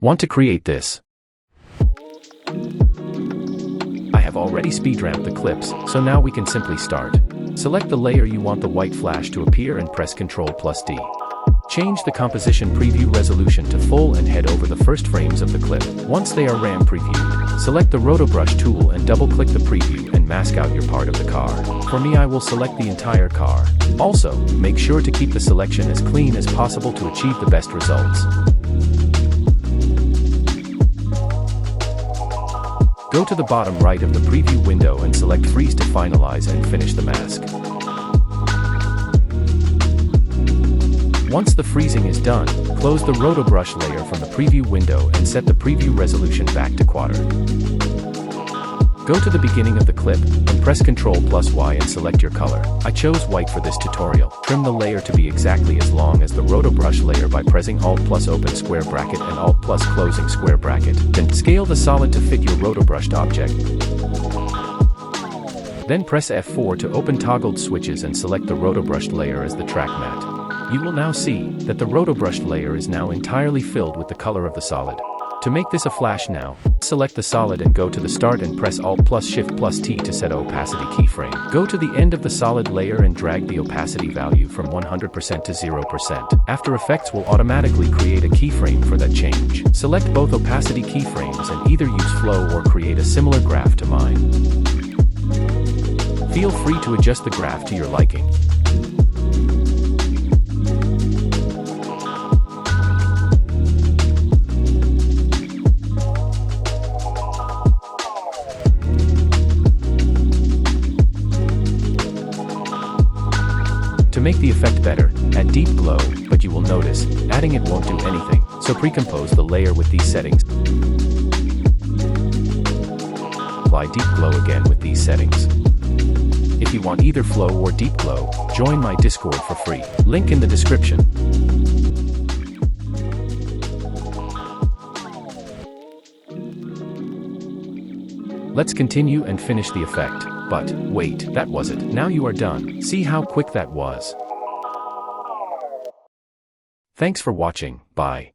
Want to create this? I have already speed ramped the clips, so now we can simply start. Select the layer you want the white flash to appear and press Ctrl+D. Change the composition preview resolution to full and head over the first frames of the clip. Once they are RAM previewed, select the rotobrush tool and double-click the preview and mask out your part of the car. For me, I will select the entire car. Also, make sure to keep the selection as clean as possible to achieve the best results. Go to the bottom right of the preview window and select Freeze to finalize and finish the mask. Once the freezing is done, close the rotobrush layer from the preview window and set the preview resolution back to quarter. Go to the beginning of the clip and press Ctrl+Y and select your color. I chose white for this tutorial. Trim the layer to be exactly as long as the rotobrush layer by pressing Alt+Open square bracket and Alt+Closing square bracket. Then scale the solid to fit your rotobrushed object. Then press F4 to open toggled switches and select the rotobrushed layer as the track matte. You will now see that the rotobrushed layer is now entirely filled with the color of the solid. To make this a flash now, select the solid and go to the start and press Alt+Shift+T to set opacity keyframe. Go to the end of the solid layer and drag the opacity value from 100% to 0%. After Effects will automatically create a keyframe for that change. Select both opacity keyframes and either use flow or create a similar graph to mine. Feel free to adjust the graph to your liking. To make the effect better, add deep glow, but you will notice, adding it won't do anything, so pre-compose the layer with these settings. Apply deep glow again with these settings. If you want either flow or deep glow, join my Discord for free. Link in the description. Let's continue and finish the effect. But, wait, that was it. Now you are done. See how quick that was. Thanks for watching. Bye.